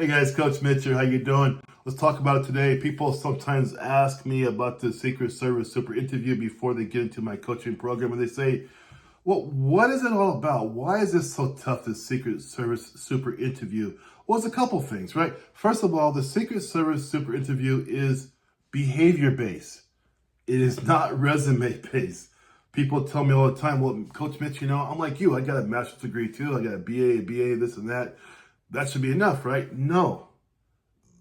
Hey guys, Coach Mitch here. How you doing? Let's talk about it today. People sometimes ask me about the Secret Service Super Interview before they get into my coaching program, and they say, "Well, what is it all about? Why is this so tough, this Secret Service Super Interview?" Well, it's a couple things, right? First of all, the Secret Service Super Interview is behavior based. It is not resume based. People tell me all the time, "Well, Coach Mitch, I'm like you. I got a master's degree too. I got a BA, this and that. That should be enough, right?" No,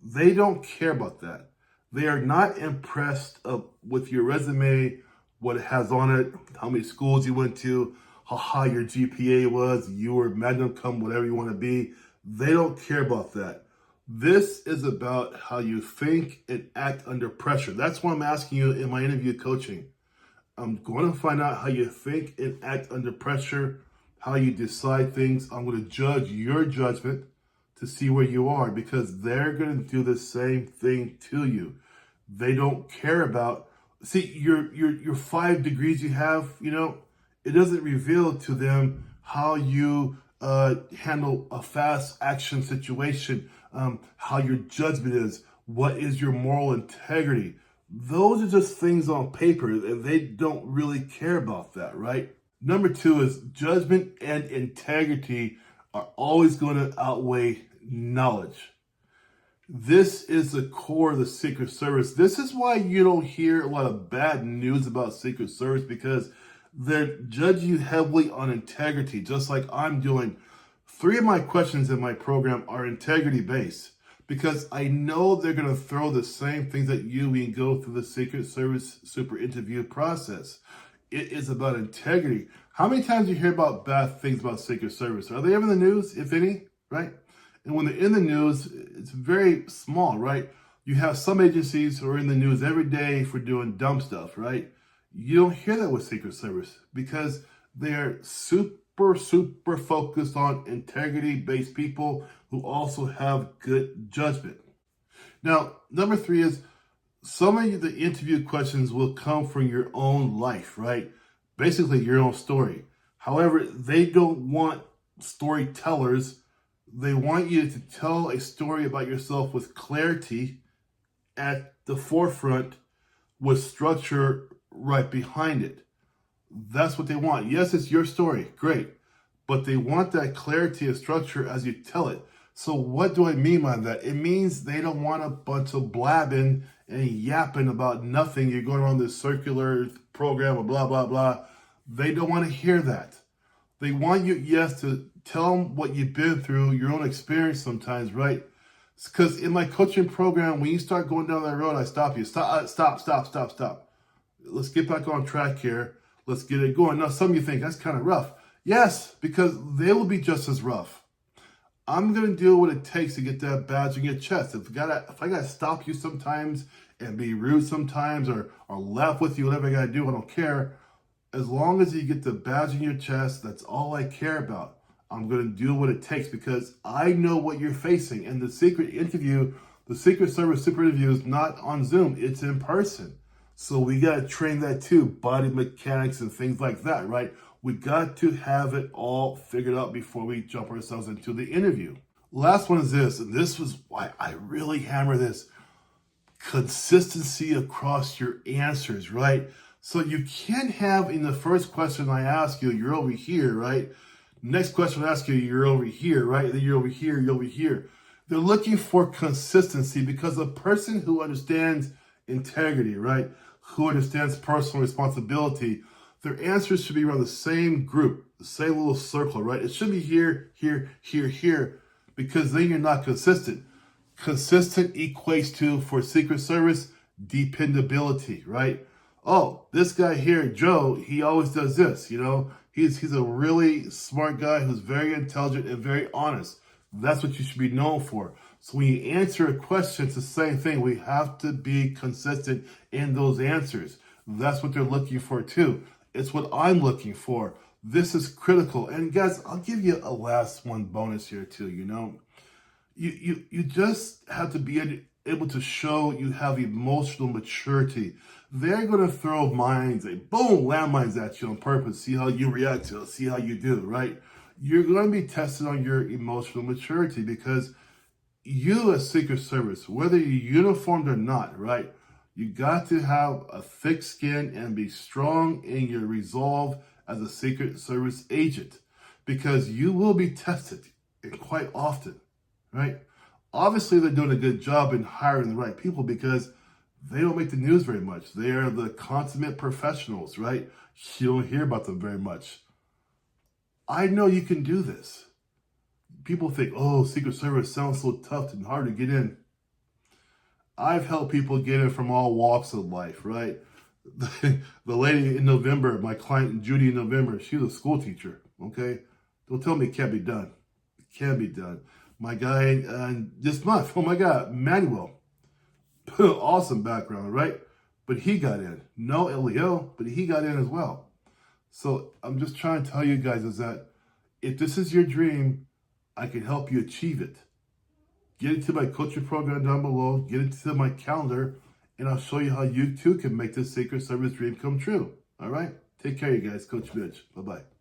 they don't care about that. They are not impressed with your resume, what it has on it, how many schools you went to, how high your GPA was, you were magna cum, whatever you want to be. They don't care about that. This is about how you think and act under pressure. That's why I'm asking you in my interview coaching. I'm going to find out how you think and act under pressure, how you decide things. I'm going to judge your judgment to see where you are, because they're going to do the same thing to you. They don't care about, see, your 5 degrees you have, it doesn't reveal to them how you handle a fast action situation, how your judgment is, what is your moral integrity. Those are just things on paper, and they don't really care about that, right? Number 2 is judgment and integrity are always going to outweigh knowledge. This is the core of the Secret Service. This is why you don't hear a lot of bad news about Secret Service, because they're judging you heavily on integrity, just like I'm doing. 3 of my questions in my program are integrity based, because I know they're going to throw the same things at you when you go through the Secret Service Super Interview process. It is about integrity. How many times do you hear about bad things about Secret Service? Are they ever in the news, if any, right? And when they're in the news, it's very small, right? You have some agencies who are in the news every day for doing dumb stuff, right? You don't hear that with Secret Service, because they're super focused on integrity-based people who also have good judgment. Now, number 3 is some of the interview questions will come from your own life, right? Basically, your own story. However, they don't want storytellers. They want you to tell a story about yourself with clarity at the forefront, with structure right behind it. That's what they want. Yes, it's your story. Great. But they want that clarity and structure as you tell it. So what do I mean by that? It means they don't want a bunch of blabbing and yapping about nothing. You're going around this circular program of blah, blah, blah. They don't want to hear that. They want you, yes, to tell them what you've been through, your own experience sometimes, right? Because in my coaching program, when you start going down that road, I stop you. Stop. Let's get back on track here. Let's get it going. Now, some of you think that's kind of rough. Yes, because they will be just as rough. I'm going to do what it takes to get that badge in your chest. If I got to stop you sometimes and be rude sometimes, or laugh with you, whatever I got to do, I don't care. As long as you get the badge in your chest, that's all I care about. I'm going to do what it takes, because I know what you're facing. And the Secret Service Super Interview is not on Zoom. It's in person. So we got to train that too, body mechanics and things like that, right? We got to have it all figured out before we jump ourselves into the interview. Last one is this, and this was why I really hammer this: consistency across your answers, right? So you can't have, in the first question I ask you, you're over here, right? Next question I ask you, you're over here, right? Then you're over here, you're over here. They're looking for consistency, because a person who understands integrity, right, who understands personal responsibility, their answers should be around the same group, the same little circle, right? It should be here, because then you're not consistent. Consistent equates to, for Secret Service, dependability, right? Oh, this guy here, Joe, he always does this, He's a really smart guy who's very intelligent and very honest. That's what you should be known for. So when you answer a question, it's the same thing. We have to be consistent in those answers. That's what they're looking for too. It's what I'm looking for. This is critical. And guys, I'll give you a last one bonus here too, You just have to be able to show you have emotional maturity. They're going to throw landmines at you on purpose, see how you react to it, see how you do, right? You're going to be tested on your emotional maturity, because you as Secret Service, whether you're uniformed or not, right? You got to have a thick skin and be strong in your resolve as a Secret Service agent because you will be tested quite often, right? Obviously, they're doing a good job in hiring the right people because they don't make the news very much. They are the consummate professionals, right? You don't hear about them very much. I know you can do this. People think, oh, Secret Service sounds so tough and hard to get in. I've helped people get in from all walks of life, right? The lady in November, my client Judy in November, she's a school teacher, okay? Don't tell me it can't be done. It can be done. My guy this month, oh my God, Manuel, awesome background, right? But he got in. No LEO, but he got in as well. So I'm just trying to tell you guys is that if this is your dream, I can help you achieve it. Get into my coaching program down below, get into my calendar, and I'll show you how you too can make this Secret Service dream come true. All right? Take care, you guys. Coach Mitch. Bye-bye.